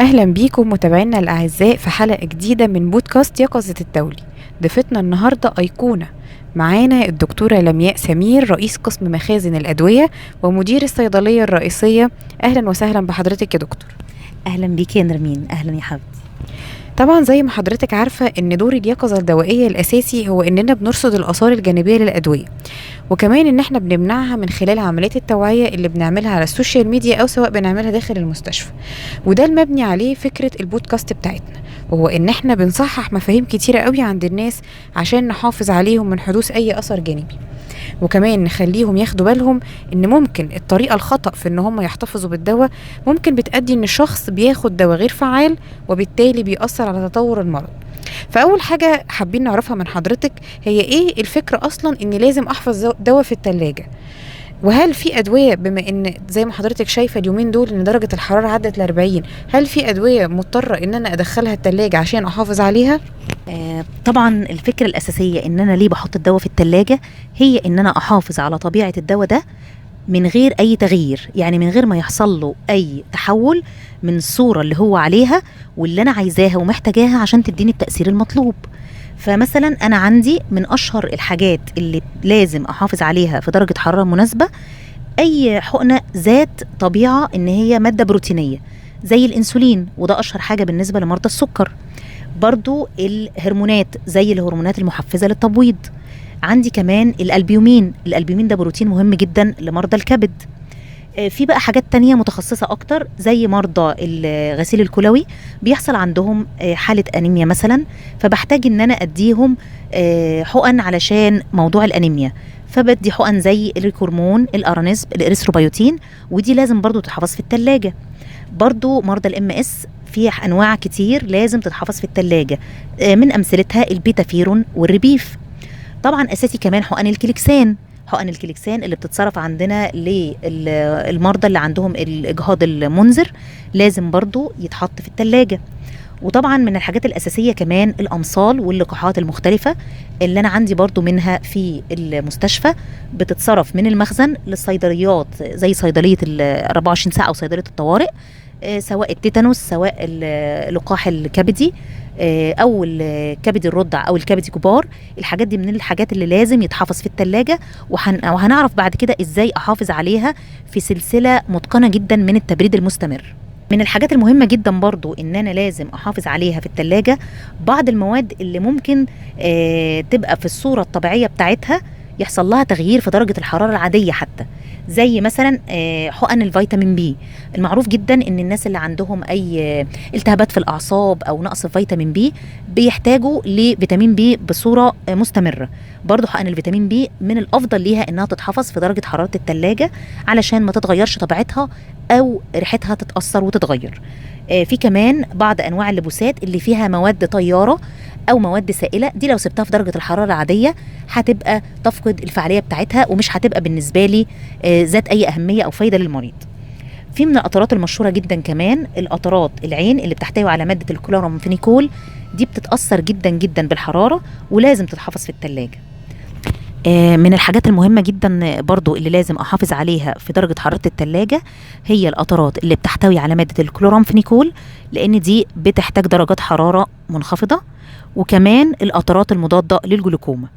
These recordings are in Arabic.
أهلا بيكم متابعينا الأعزاء في حلقة جديدة من بودكاست يقظة الدولي. ضيفتنا النهاردة أيقونة معانا الدكتورة لمياء سمير، رئيس قسم مخازن الأدوية ومدير الصيدلية الرئيسية. أهلا وسهلا بحضرتك يا دكتور. أهلا بيك يا نرمين، أهلا يا حبيبتي. طبعا زي ما حضرتك عارفة ان دور اليقظة الدوائية الأساسي هو اننا بنرصد الآثار الجانبية للأدوية، وكمان ان احنا بنمنعها من خلال عمليات التوعية اللي بنعملها على السوشيال ميديا او سواء بنعملها داخل المستشفى. وده المبني عليه فكرة البودكاست بتاعتنا، وهو ان احنا بنصحح مفاهيم كتيرة قوي عند الناس عشان نحافظ عليهم من حدوث اي أثر جانبي، وكمان نخليهم ياخدوا بالهم ان ممكن الطريقة الخطأ في ان هم يحتفظوا بالدواء ممكن بتأدي ان الشخص بياخد دواء غير فعال وبالتالي بيأثر على تطور المرض. فأول حاجة حابين نعرفها من حضرتك هي ايه الفكرة اصلا ان لازم احفظ دواء في التلاجة؟ وهل في أدوية، بما ان زي ما حضرتك شايفة اليومين دول ان درجة الحرارة عدت ل40، هل في أدوية مضطرة ان انا ادخلها التلاجة عشان احافظ عليها؟ طبعا الفكرة الأساسية إن أنا ليه بحط الدواء في التلاجة هي إن أنا أحافظ على طبيعة الدواء ده من غير أي تغيير، يعني من غير ما يحصل له أي تحول من الصورة اللي هو عليها واللي أنا عايزاها ومحتاجاها عشان تديني التأثير المطلوب. فمثلا أنا عندي من أشهر الحاجات اللي لازم أحافظ عليها في درجة حرارة مناسبة أي حقنة ذات طبيعة إن هي مادة بروتينية زي الإنسولين، وده أشهر حاجة بالنسبة لمرضى السكر. برضو الهرمونات زي الهرمونات المحفزة للتبويض. عندي كمان الألبيومين ده بروتين مهم جدا لمرضى الكبد. في بقى حاجات تانية متخصصة أكتر زي مرضى الغسيل الكلوي، بيحصل عندهم حالة أنيميا مثلا، فبحتاج إن أنا أديهم حقن علشان موضوع الأنيميا، فبدي حقن زي الريكورمون، الأرانيسب، الإريثروبيوتين، ودي لازم برضو تتحفظ في التلاجة. برضو مرضى الMS في أنواع كتير لازم تتحفظ في التلاجة، من أمثلتها البيتافيرون والربيف. طبعا أساسي كمان حقن الكليكسان اللي بتتصرف عندنا للمرضى اللي عندهم الإجهاض المنذر، لازم برضو يتحط في التلاجة. وطبعا من الحاجات الأساسية كمان الأمصال واللقاحات المختلفة اللي أنا عندي برضو منها في المستشفى، بتتصرف من المخزن للصيدليات زي صيدلية 24 ساعة أو صيدلية الطوارئ، سواء التيتانوس، سواء اللقاح الكبدي أو الكبدي الرضع أو الكبدي كبار. الحاجات دي من الحاجات اللي لازم يتحفظ في التلاجة، وهنعرف بعد كده إزاي أحافظ عليها في سلسلة متقنة جدا من التبريد المستمر. من الحاجات المهمة جدا برضو إن أنا لازم أحافظ عليها في التلاجة بعض المواد اللي ممكن تبقى في الصورة الطبيعية بتاعتها يحصل لها تغيير في درجة الحرارة العادية حتى، زي مثلا حقن الفيتامين بي. المعروف جدا ان الناس اللي عندهم اي التهابات في الاعصاب او نقص فيتامين بي بيحتاجوا لفيتامين بي بصورة مستمرة. برضو حقن الفيتامين بي من الافضل ليها انها تتحفظ في درجة حرارة التلاجة علشان ما تتغيرش طبيعتها او ريحتها تتأثر وتتغير. في كمان بعض انواع اللبوسات اللي فيها مواد طيارة او مواد سائله، دي لو سبتها في درجه الحراره العاديه هتبقى تفقد الفعاليه بتاعتها ومش هتبقى بالنسبه لي ذات اي اهميه او فايده للمريض. في من القطرات المشهوره جدا كمان القطرات العين اللي بتحتوي على ماده الكلورامفينيكول، دي بتتاثر جدا جدا بالحراره ولازم تتحفظ في الثلاجه. من الحاجات المهمة جدا برضو اللي لازم أحافظ عليها في درجة حرارة التلاجة هي القطرات اللي بتحتوي على مادة الكلورامفينيكول، لأن دي بتحتاج درجات حرارة منخفضة، وكمان القطرات المضادة للجلوكوما.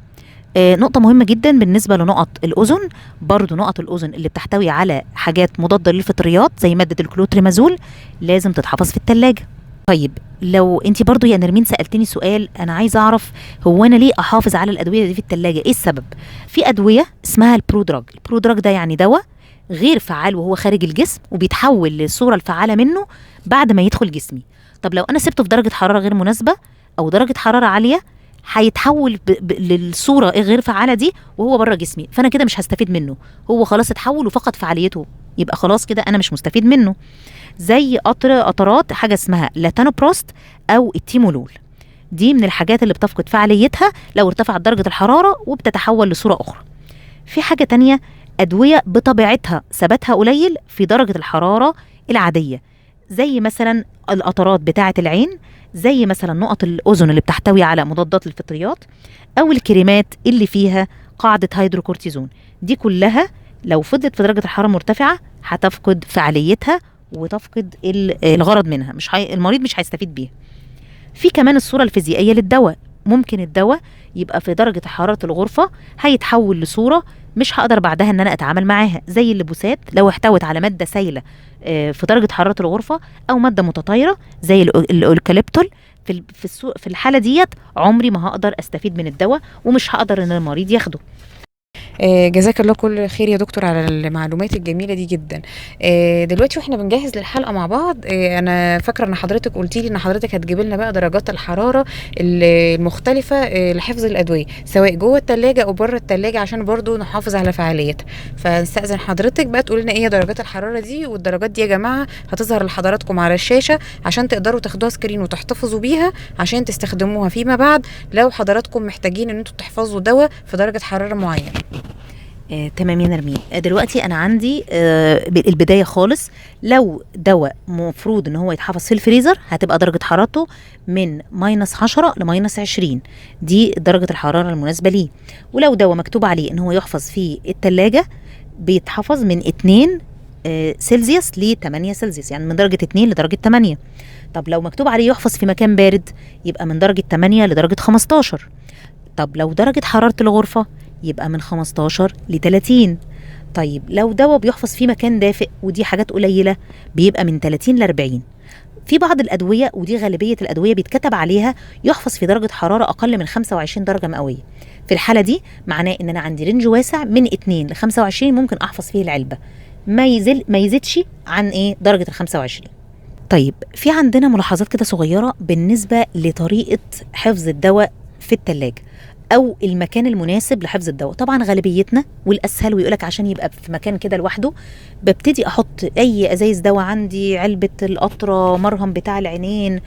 نقطة مهمة جدا بالنسبة لنقط الأذن، برضو نقط الأذن اللي بتحتوي على حاجات مضادة للفطريات زي مادة الكلوتريمازول لازم تتحفظ في التلاجة. طيب لو انت برضو يا نرمين سألتني سؤال، انا عايزه اعرف هو انا ليه احافظ على الادويه دي في التلاجة؟ ايه السبب؟ في ادويه اسمها البرودراج ده يعني دواء غير فعال وهو خارج الجسم وبيتحول للصوره الفعاله منه بعد ما يدخل جسمي. طب لو انا سبته في درجه حراره غير مناسبه او درجه حراره عاليه هيتحول للصوره غير فعاله دي وهو بره جسمي، فانا كده مش هستفيد منه، هو خلاص اتحول وفقد فعاليته، يبقى خلاص كده انا مش مستفيد منه. زي قطرات حاجه اسمها لاتانوبروست او التيمولول، دي من الحاجات اللي بتفقد فعاليتها لو ارتفعت درجه الحراره وبتتحول لصوره اخرى. في حاجه تانية ادويه بطبيعتها ثباتها قليل في درجه الحراره العاديه، زي مثلا القطرات بتاعه العين، زي مثلا نقط الاذن اللي بتحتوي على مضادات للفطريات، او الكريمات اللي فيها قاعده هيدروكورتيزون. دي كلها لو فضلت في درجه الحراره مرتفعه هتفقد فعاليتها وتفقد الغرض منها، المريض مش هيستفيد بيها. في كمان الصورة الفيزيائية للدواء، ممكن الدواء يبقى في درجة حرارة الغرفة هيتحول لصورة مش هقدر بعدها ان انا اتعامل معاها، زي اللبوسات لو احتوت على مادة سائلة في درجة حرارة الغرفة، او مادة متطايرة زي الأوكاليبتول. في الحالة ديت عمري ما هقدر استفيد من الدواء، ومش هقدر ان المريض ياخده. جزاك الله كل خير يا دكتور على المعلومات الجميله دي جدا. دلوقتي واحنا بنجهز للحلقه مع بعض، انا فاكره ان حضرتك قلتي لي ان حضرتك هتجيبي لنا بقى درجات الحراره المختلفه لحفظ الادويه، سواء جوه الثلاجه او بره الثلاجه، عشان برضو نحافظ على فعاليتها. فنستاذن حضرتك بقى تقول لنا ايه درجات الحراره دي، والدرجات دي يا جماعه هتظهر لحضراتكم على الشاشه عشان تقدروا تاخدوها سكرين وتحتفظوا بيها عشان تستخدموها فيما بعد لو حضراتكم محتاجين ان انتوا تحفظوا دواء في درجه حراره معينه. تمام يا نرمين. دلوقتي انا عندي البدايه خالص، لو دواء مفروض ان هو يتحفظ في الفريزر هتبقى درجه حرارته من -10 ل -20، دي درجه الحراره المناسبه ليه. ولو دواء مكتوب عليه ان هو يحفظ في الثلاجه بيتحفظ من 2 سلسيوس ل 8 سلسيوس، يعني من درجه 2 لدرجه 8. طب لو مكتوب عليه يحفظ في مكان بارد يبقى من درجه 8 لدرجه 15. طب لو درجه حراره الغرفه يبقى من 15 ل 30. طيب لو دواء بيحفظ في مكان دافئ، ودي حاجات قليلة، بيبقى من 30 ل 40. في بعض الأدوية، ودي غالبية الأدوية، بيتكتب عليها يحفظ في درجة حرارة أقل من 25 درجة مئوية. في الحالة دي معناه إن أنا عندي رينج واسع من 2 ل 25 ممكن أحفظ فيه العلبة، ما يزيدش عن درجة ال 25. طيب في عندنا ملاحظات كده صغيرة بالنسبة لطريقة حفظ الدواء في الثلاجة او المكان المناسب لحفظ الدواء. طبعا غالبيتنا والاسهل ويقولك عشان يبقى في مكان كده لوحده، ببتدي احط اي ازايز دواء عندي، علبه القطره، مرهم بتاع العينين،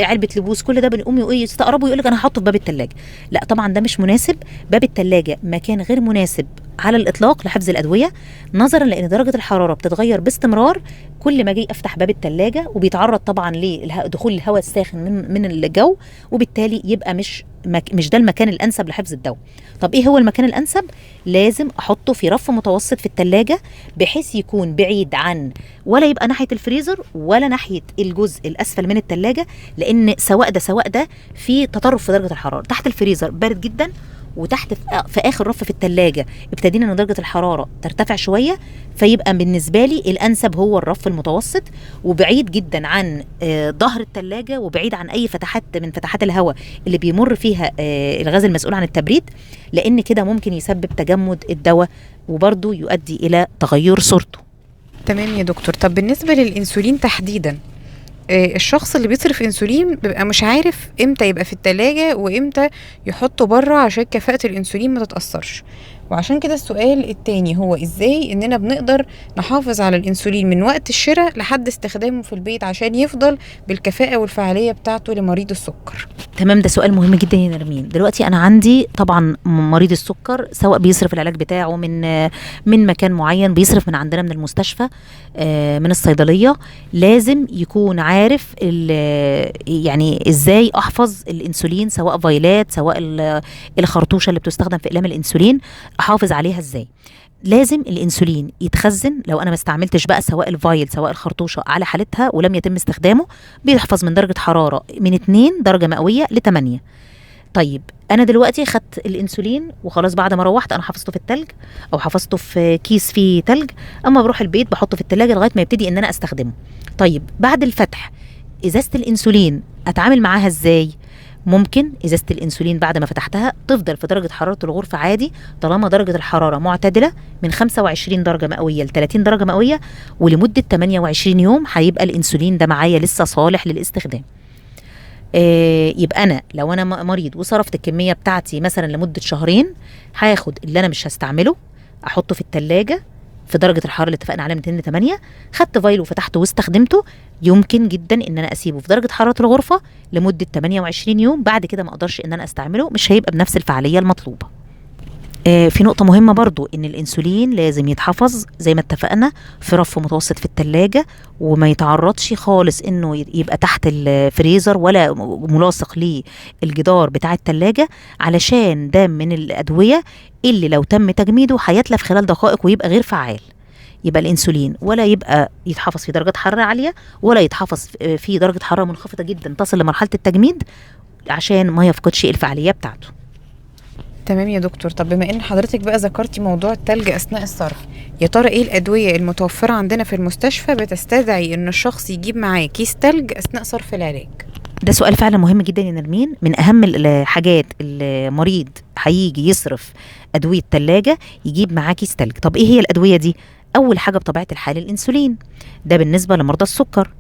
علبه لبوس، كل ده بنقوم يستقربوا يقولك انا هحطه في باب الثلاجه. لا طبعا ده مش مناسب. باب الثلاجه مكان غير مناسب على الاطلاق لحفظ الادويه، نظرا لان درجه الحراره بتتغير باستمرار كل ما اجي افتح باب الثلاجه، وبيتعرض طبعا لدخول الهواء الساخن من الجو، وبالتالي يبقى مش ده المكان الانسب لحفظ الدواء. طب ايه هو المكان الانسب؟ لازم احطه في رف متوسط في الثلاجه، بحيث يكون بعيد عن، ولا يبقى ناحيه الفريزر ولا ناحيه الجزء الاسفل من الثلاجه، لان سواء ده في تطرف في درجه الحراره. تحت الفريزر بارد جدا، وتحت في اخر رف في الثلاجه ابتدينا ان درجه الحراره ترتفع شويه، فيبقى بالنسبه لي الانسب هو الرف المتوسط، وبعيد جدا عن ظهر الثلاجه، وبعيد عن اي فتحات من فتحات الهواء اللي بيمر فيها الغاز المسؤول عن التبريد، لان كده ممكن يسبب تجمد الدواء وبرضه يؤدي الى تغير صورته. تمام يا دكتور. طب بالنسبه للانسولين تحديدا، الشخص اللي بيصرف انسولين بيبقى مش عارف امتى يبقى في التلاجة وامتى يحطه بره عشان كفاءة الانسولين ما تتأثرش. وعشان كده السؤال التاني هو ازاي اننا بنقدر نحافظ على الانسولين من وقت الشراء لحد استخدامه في البيت عشان يفضل بالكفاءة والفعالية بتاعته لمريض السكر. تمام، ده سؤال مهم جدا يا نرمين. دلوقتي انا عندي طبعا مريض السكر، سواء بيصرف العلاج بتاعه من مكان معين، بيصرف من عندنا من المستشفى، من الصيدليه، لازم يكون عارف يعني ازاي احفظ الانسولين، سواء فايلات، سواء الخرطوشه اللي بتستخدم في اقلام الانسولين، احافظ عليها ازاي. لازم الانسولين يتخزن، لو انا ما استعملتش بقى سواء الفايل سواء الخرطوشه على حالتها ولم يتم استخدامه، بيحفظ من درجه حراره من 2 درجه مئويه ل 8. طيب انا دلوقتي خدت الانسولين وخلاص، بعد ما روحت انا حفظته في التلج او حفظته في كيس فيه تلج، اما بروح البيت بحطه في التلاجة لغايه ما يبتدي ان انا استخدمه. طيب بعد الفتح ازازه الانسولين اتعامل معاها ازاي؟ ممكن ازازه الانسولين بعد ما فتحتها تفضل في درجه حراره الغرفه عادي، طالما درجه الحراره معتدله من 25 درجه مئويه ل 30 درجه مئويه، ولمده 28 يوم هيبقى الانسولين ده معايا لسه صالح للاستخدام. يبقى انا لو انا مريض وصرفت الكميه بتاعتي مثلا لمده شهرين، هاخد اللي انا مش هستعمله احطه في التلاجة في درجه الحراره اللي اتفقنا عليها 200 ل 8. خدت فايل وفتحته واستخدمته، يمكن جدا ان انا اسيبه في درجه حراره الغرفه لمده 28 يوم، بعد كده ما اقدرش ان انا استعمله، مش هيبقى بنفس الفعاليه المطلوبه. في نقطة مهمة برضو، ان الانسولين لازم يتحفظ زي ما اتفقنا في رف متوسط في التلاجة، وما يتعرضش خالص انه يبقى تحت الفريزر ولا ملاصق للجدار بتاع التلاجة، علشان ده من الادوية اللي لو تم تجميده هيتلف خلال دقائق ويبقى غير فعال. يبقى الانسولين ولا يبقى يتحفظ في درجة حرارة عالية، ولا يتحفظ في درجة حرارة منخفضة جدا تصل لمرحلة التجميد، عشان ما يفقدش الفعالية بتاعته. تمام يا دكتور. طب بما ان حضرتك بقى ذكرتي موضوع التلج اثناء الصرف، يا ترى ايه الادويه المتوفره عندنا في المستشفى بتستدعي ان الشخص يجيب معاه كيس تلج اثناء صرف العلاج؟ ده سؤال فعلا مهم جدا يا نرمين. من اهم الحاجات المريض هيجي يصرف ادويه ثلاجه يجيب معاه كيس تلج. طب ايه هي الادويه دي؟ اول حاجه بطبيعه الحال الانسولين، ده بالنسبه لمرضى السكر.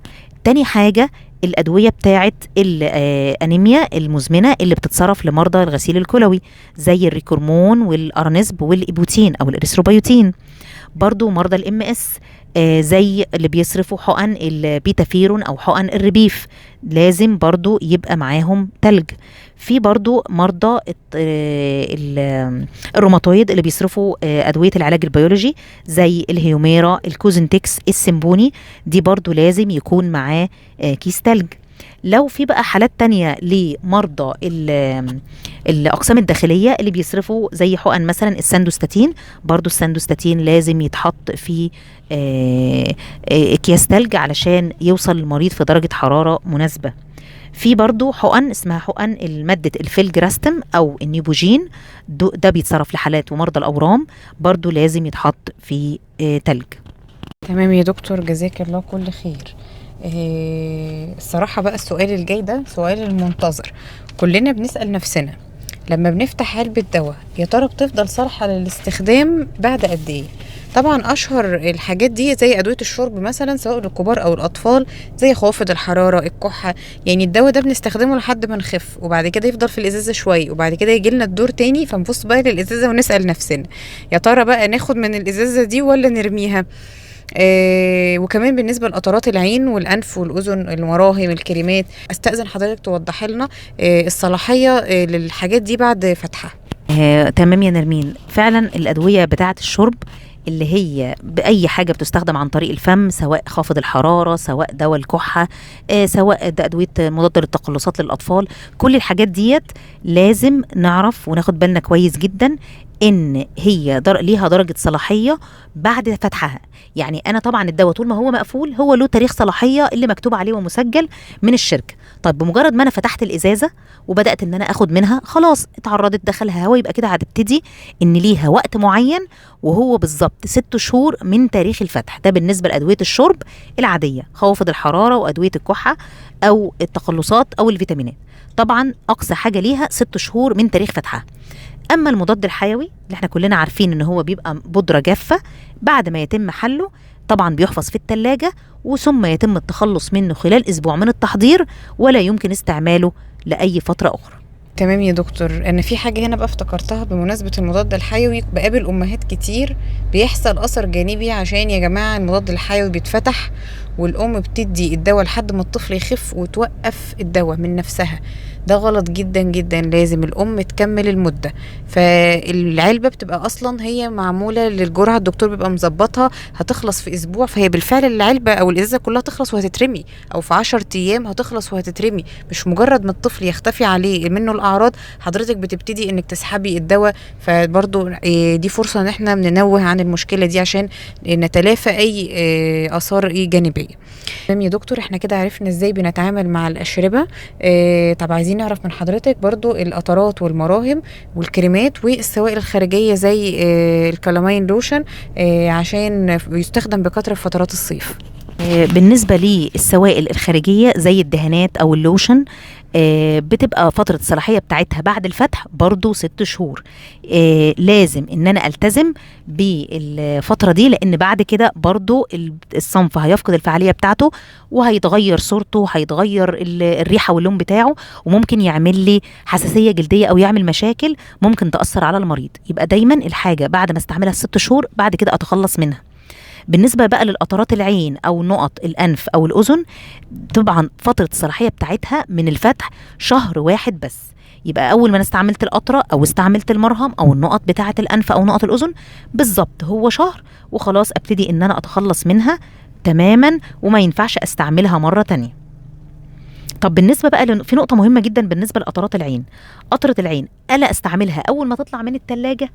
تاني حاجه الادويه بتاعه الانيميا المزمنه اللي بتتصرف لمرضى الغسيل الكلوي، زي الريكورمون والارنسب والايبوتين او الاريثروبيوتين. برضو مرضى الام اس زي اللي بيصرفوا حقن البيتافيرون او حقن الربيف، لازم برضو يبقى معاهم تلج. في برضو مرضى الروماتويد اللي بيصرفوا ادويه العلاج البيولوجي زي الهيوميرا، الكوزنتكس، السيمبوني، دي برضو لازم يكون معاه كيس تلج. لو في بقى حالات تانية لمرضى الأقسام الداخلية اللي بيصرفوا زي حقن مثلا الساندوستاتين، برضو الساندوستاتين لازم يتحط في أكياس تلج علشان يوصل المريض في درجة حرارة مناسبة. في برضو حقن اسمها حقن المادة الفيلجراستم أو النيبوجين، ده بيتصرف لحالات ومرضى الأورام، برضو لازم يتحط في تلج. تمام يا دكتور، جزاك الله كل خير. الصراحة بقى السؤال الجاي ده سؤال المنتظر. كلنا بنسأل نفسنا لما بنفتح علبة دواء يا ترى بتفضل صالحة للاستخدام بعد قد ايه؟ طبعا اشهر الحاجات دي زي ادوية الشرب مثلا سواء للكبار او الاطفال، زي خوافض الحرارة، الكحة. يعني الدواء ده بنستخدمه لحد ما نخف، وبعد كده يفضل في الازازة شوية، وبعد كده يجي لنا الدور تاني، فنبص بقى للازازة ونسأل نفسنا يا ترى بقى ناخد من الازازة دي ولا نرميها؟ وكمان بالنسبة لقطرات العين والأنف والأذن، المراهم، الكريمات، أستأذن حضرتك توضحي لنا الصلاحية للحاجات دي بعد فتحها. تمام يا نرمين، فعلا الأدوية بتاعة الشرب اللي هي بأي حاجة بتستخدم عن طريق الفم، سواء خافض الحرارة، سواء دواء الكحة، سواء ده أدوية مضادة للتقلصات للأطفال، كل الحاجات ديت لازم نعرف وناخد بالنا كويس جدا ان هي ليها درجة صلاحية بعد فتحها. يعني انا طبعا الدواء طول ما هو مقفول هو له تاريخ صلاحية اللي مكتوب عليه ومسجل من الشركة. طيب بمجرد ما انا فتحت الازازة وبدأت ان انا اخد منها، خلاص اتعرضت دخلها هواء، يبقى كده هتبتدي ان ليها وقت معين، وهو بالظبط 6 شهور من تاريخ الفتح. ده بالنسبة لأدوية الشرب العادية، خوافض الحرارة وأدوية الكحة أو التقلصات أو الفيتامينات، طبعا أقصى حاجة ليها 6 شهور من تاريخ فتحها. اما المضاد الحيوي اللي احنا كلنا عارفين ان هو بيبقى بودرة جافة، بعد ما يتم حله طبعا بيحفظ في التلاجة، وثم يتم التخلص منه خلال اسبوع من التحضير، ولا يمكن استعماله لاي فترة اخرى. تمام يا دكتور. انا في حاجه هنا بقى افتكرتها بمناسبه المضاد الحيوي. بقابل امهات كتير بيحصل اثر جانبي عشان يا جماعه المضاد الحيوي بيتفتح والام بتدي الدواء لحد ما الطفل يخف وتوقف الدواء من نفسها. ده غلط جدا جدا، لازم الام تكمل المده. فالعلبه بتبقى اصلا هي معموله للجرعه، الدكتور بيبقى مظبطها هتخلص في اسبوع، فهي بالفعل العلبه او الازازه كلها تخلص وهتترمي، او في 10 ايام هتخلص وهتترمي. مش مجرد ما الطفل يختفي عليه منه الاعراض حضرتك بتبتدي انك تسحبي الدواء. فبرضو دي فرصه ان احنا ننوه عن المشكله دي عشان نتلافى اي اثار جانبيه. تمام يا دكتور، احنا كده عرفنا ازاي بنتعامل مع الاشربه. طب عايزين نعرف من حضرتك برضو القطرات والمراهم والكريمات والسوائل الخارجيه زي الكلامين لوشن عشان يستخدم بكثره في فترات الصيف. بالنسبة للسوائل الخارجية زي الدهانات أو اللوشن، بتبقى فترة الصلاحية بتاعتها بعد الفتح برضو 6 شهور. لازم ان انا التزم بالفترة دي، لان بعد كده برضو الصنف هيفقد الفعالية بتاعته، وهيتغير صورته، هيتغير الريحة واللون بتاعه، وممكن يعمل لي حساسية جلدية او يعمل مشاكل ممكن تأثر على المريض. يبقى دايما الحاجة بعد ما استعملها 6 شهور بعد كده اتخلص منها. بالنسبة بقى للقطرات العين أو نقط الأنف أو الأذن، طبعا فترة الصلاحية بتاعتها من الفتح شهر واحد بس. يبقى أول ما أنا استعملت القطرة أو استعملت المرهم أو النقط بتاعة الأنف أو نقط الأذن بالظبط هو شهر، وخلاص أبتدي إن أنا أتخلص منها تماما، وما ينفعش أستعملها مرة تانية. طب بالنسبة بقى في نقطة مهمة جدا بالنسبة لقطرات العين. قطرة العين ألا أستعملها أول ما تطلع من التلاجة،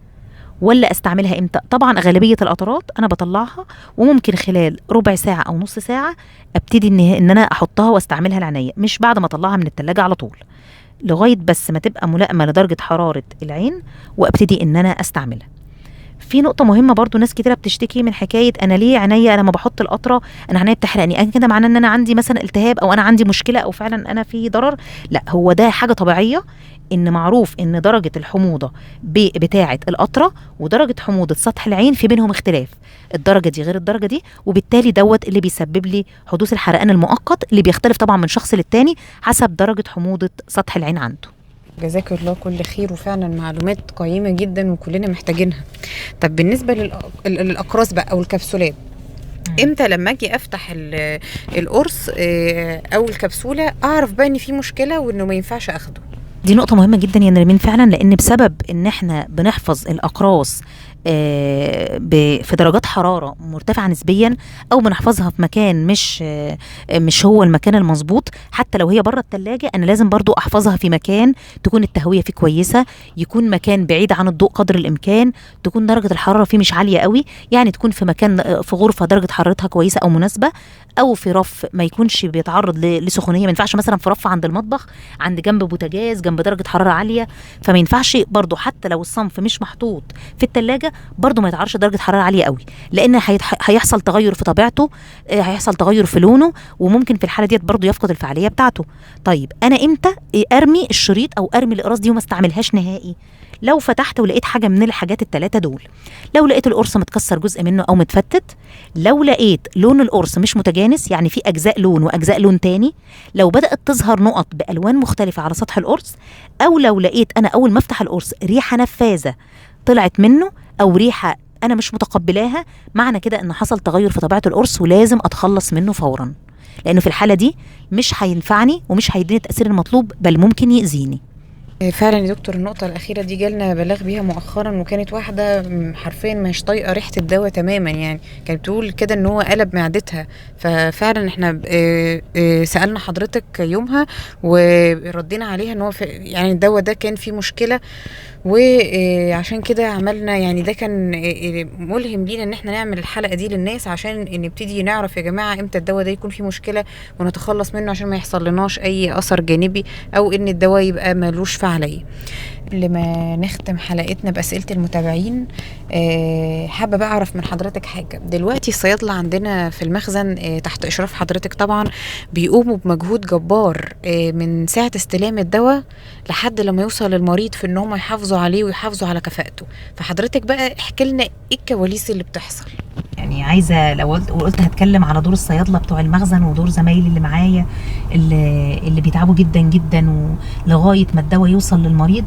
ولا استعملها امتى؟ طبعا غالبيه القطرات انا بطلعها وممكن خلال ربع ساعه او نص ساعه ابتدي ان انا احطها واستعملها العنايه، مش بعد ما اطلعها من التلاجة على طول، لغايه بس ما تبقى ملائمه لدرجه حراره العين وابتدي ان انا استعملها. في نقطة مهمة برضو، ناس كتيرة بتشتكي من حكاية أنا ليه عينيا أنا ما بحط القطرة أنا عينيا بتحرقني، أنا كده معناه إن أنا عندي مثلا التهاب أو أنا عندي مشكلة أو فعلا أنا في ضرر. لا، هو ده حاجة طبيعية، إن معروف إن درجة الحموضة بتاعة القطرة ودرجة حموضة سطح العين في بينهم اختلاف، الدرجة دي غير الدرجة دي، وبالتالي دوت اللي بيسبب لي حدوث الحرقان المؤقت اللي بيختلف طبعا من شخص للتاني حسب درجة حموضة سطح العين عنده. جزاك الله كل خير، وفعلا معلومات قيمة جدا وكلنا محتاجينها. طب بالنسبة للأقراص بقى أو الكبسولات، امتى لما اجي افتح القرص او الكبسولة اعرف بقى ان في مشكلة وانه ما ينفعش اخده؟ دي نقطة مهمة جدا يا نرمين فعلا، لان بسبب ان احنا بنحفظ الاقراص في درجات حرارة مرتفعة نسبيا، او بنحفظها في مكان مش هو المكان المظبوط، حتى لو هي بره التلاجة انا لازم برضو احفظها في مكان تكون التهوية فيه كويسة، يكون مكان بعيد عن الضوء قدر الامكان، تكون درجة الحرارة فيه مش عالية قوي، يعني تكون في مكان في غرفة درجة حرارتها كويسة او مناسبة، او في رف ما يكونش بيتعرض لسخونية. ما ينفعش مثلا في رف عند المطبخ عند جنب بوتاجاز جنب درجة حرارة عالية، فما ينفعش برضو حتى لو الصنف مش محطوط في التلاجة برضو ما يتعرضش درجة حرارة عالية قوي، لان هيحصل تغير في طبيعته، هيحصل تغير في لونه، وممكن في الحالة ديت برضو يفقد الفعالية بتاعته. طيب انا امتى ارمي الشريط او ارمي الاقراص دي وما استعملهاش نهائي؟ لو فتحت ولقيت حاجة من الحاجات الثلاثة دول، لو لقيت القرص متكسر جزء منه او متفتت، لو لقيت لون القرص مش متجانس يعني في اجزاء لون واجزاء لون تاني، لو بدأت تظهر نقط بالوان مختلفة على سطح القرص، او لو لقيت انا اول ما افتح القرص ريحة نفاذة طلعت منه او ريحة انا مش متقبلاها، معنى كده ان حصل تغير في طبيعة القرص ولازم اتخلص منه فورا، لانه في الحالة دي مش هينفعني ومش هيديني التأثير المطلوب بل ممكن يأذيني. فعلا يا دكتور النقطة الأخيرة دي جالنا بلاغ بيها مؤخرا، وكانت واحدة حرفيا مش طايقة ريحة الدواء تماما، يعني كانت بتقول كده ان هو قلب معدتها. ففعلا احنا سألنا حضرتك يومها وردينا عليها ان هو يعني الدواء ده كان فيه مشكلة، وعشان كده عملنا يعني ده كان ملهم لينا ان احنا نعمل الحلقة دي للناس عشان نبتدي نعرف يا جماعة امتى الدواء ده يكون فيه مشكلة ونتخلص منه عشان ما يحصل لناش اي اثر جانبي او ان الدواء يبقى ملوش فعالية. قبل ما نختم حلقتنا بأسئلة المتابعين، حابة بقى أعرف من حضرتك حاجة. دلوقتي الصيادلة عندنا في المخزن تحت إشراف حضرتك طبعا بيقوموا بمجهود جبار من ساعة استلام الدواء لحد لما يوصل للمريض في إنهم يحافظوا عليه ويحافظوا على كفاءته. فحضرتك بقى احكي لنا إيه الكواليس اللي بتحصل؟ يعني عايزه لو قلت هتكلم على دور الصيادله بتوع المخزن ودور زمايلي اللي معايا اللي بيتعبوا جدا جدا ولغايه ما الدواء يوصل للمريض،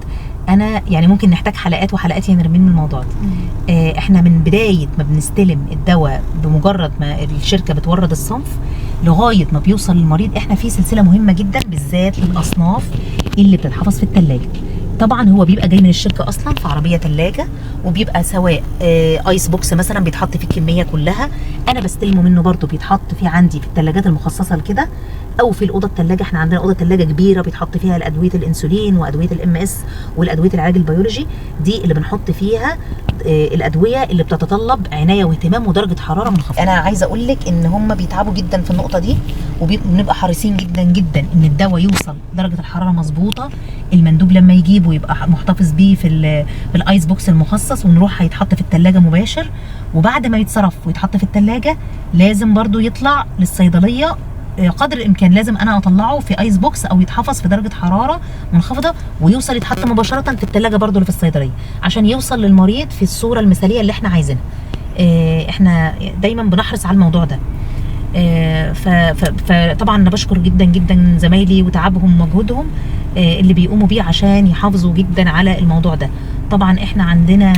انا يعني ممكن نحتاج حلقات وحلقات يا نرمين من الموضوع ده. احنا من بدايه ما بنستلم الدواء بمجرد ما الشركه بتورد الصنف لغايه ما بيوصل للمريض، احنا في سلسله مهمه جدا بالذات للاصناف اللي بتتحفظ في الثلاجه. طبعا هو بيبقى جاي من الشركه اصلا في عربيه ثلاجه، وبيبقى سواء ايس بوكس مثلا بيتحط فيه الكميه كلها، انا بستلمه منه برده بيتحط فيه عندي في الثلاجات المخصصه لكده، او في الاوضه الثلاجه. احنا عندنا اوضه ثلاجه كبيره بيتحط فيها الادويه الانسولين وادويه الام اس والادويه العلاج البيولوجي، دي اللي بنحط فيها الادويه اللي بتتطلب عنايه واهتمام ودرجه حراره منخفضه. انا عايزه اقول لك ان هم بيتعبوا جدا في النقطه دي، وبنبقى حريصين جدا جدا ان الدواء يوصل درجه الحراره مظبوطه، المندوب لما يجيبه يبقى محتفظ بيه في الايس بوكس المخصص، ونروح هيتحط في الثلاجه مباشر، وبعد ما يتصرف ويتحط في الثلاجه لازم برضو يطلع للصيدليه قدر الامكان، لازم انا اطلعه في ايس بوكس او يتحفظ في درجه حراره منخفضه ويوصل يتحط مباشره في الثلاجه برضو اللي في الصيدليه عشان يوصل للمريض في الصوره المثاليه اللي احنا عايزينها. احنا دايما بنحرص على الموضوع ده. فطبعا انا بشكر جدا جدا زمايلي وتعبهم ومجهودهم اللي بيقوموا بيه عشان يحافظوا جدا على الموضوع ده. طبعا احنا عندنا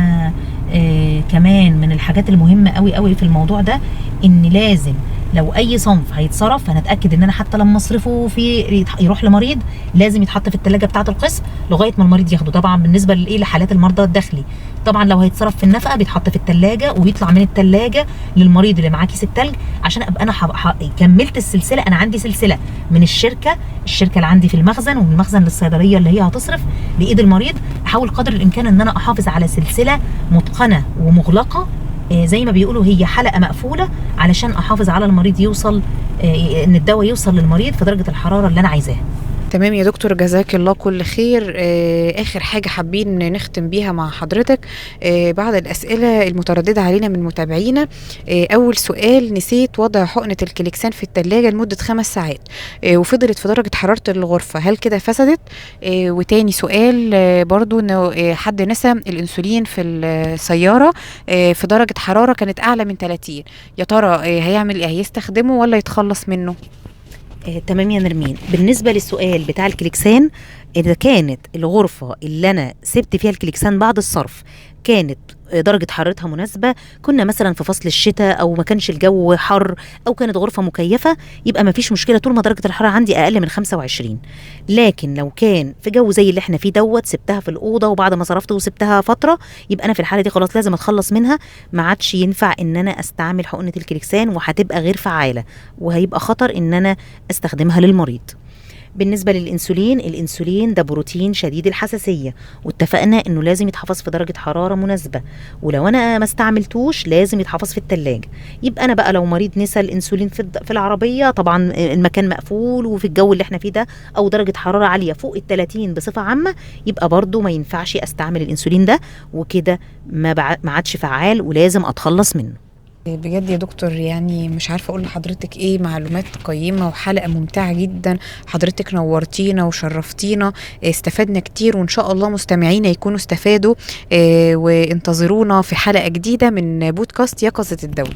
كمان من الحاجات المهمه قوي قوي في الموضوع ده ان لازم لو اي صنف هيتصرف هنتاكد ان انا حتى لما اصرفه في يروح لمريض لازم يتحط في الثلاجه بتاعه القسم لغايه ما المريض ياخده. طبعا بالنسبه لحالات المرضى الداخلي، طبعا لو هيتصرف في النفقه بيتحط في الثلاجه ويطلع من الثلاجه للمريض اللي معاه كيس الثلج، عشان ابقى انا كملت السلسله. انا عندي سلسله من الشركه اللي عندي في المخزن، ومن المخزن للصيدليه اللي هي هتصرف لايد المريض، احاول قدر الامكان ان انا احافظ على سلسله متقنه ومغلقه، زي ما بيقولوا هي حلقه مقفوله، علشان احافظ على المريض يوصل، ان الدواء يوصل للمريض في درجه الحراره اللي انا عايزاها. تمام يا دكتور، جزاك الله كل خير. آخر حاجة حابين نختم بيها مع حضرتك بعض الأسئلة المترددة علينا من متابعينا. أول سؤال: نسيت وضع حقنة الكليكسان في التلاجة لمدة 5 ساعات وفضلت في درجة حرارة الغرفة، هل كده فسدت؟ وتاني سؤال برضو إنه حد نسى الأنسولين في السيارة في درجة حرارة كانت أعلى من 30، يا ترى هيعمل إيه؟ هيستخدمه ولا يتخلص منه؟ تمام يا نرمين. بالنسبة للسؤال بتاع الكليكسان، إذا كانت الغرفة اللي أنا سبت فيها الكليكسان بعد الصرف كانت درجة حرارتها مناسبة، كنا مثلا في فصل الشتاء أو ما كانش الجو حر أو كانت غرفة مكيفة، يبقى ما فيش مشكلة طول ما درجة الحرارة عندي أقل من 25. لكن لو كان في جو زي اللي احنا فيه دوت، سبتها في الأوضة وبعد ما صرفت وسبتها فترة، يبقى أنا في الحالة دي خلاص لازم أتخلص منها. ما عادش ينفع إن أنا أستعمل حقنة الكليكسان، وهتبقى غير فعالة، وهيبقى خطر إن أنا أستخدمها للمريض. بالنسبة للإنسولين، الإنسولين ده بروتين شديد الحساسية، واتفقنا إنه لازم يتحفظ في درجة حرارة مناسبة، ولو أنا ما استعملتوش لازم يتحفظ في التلاجة. يبقى أنا بقى لو مريض نسى الإنسولين في العربية، طبعا المكان مقفول وفي الجو اللي احنا فيه ده، أو درجة حرارة عالية فوق 30 بصفة عامة، يبقى برضو ما ينفعش أستعمل الإنسولين ده، وكده ما عادش فعال ولازم أتخلص منه. بجد يا دكتور يعني مش عارفة أقول لحضرتك إيه، معلومات قيمة وحلقة ممتعة جدا، حضرتك نورتينا وشرفتينا، استفدنا كتير، وإن شاء الله مستمعينا يكونوا استفادوا. وانتظرونا في حلقة جديدة من بودكاست يقظة الدولة.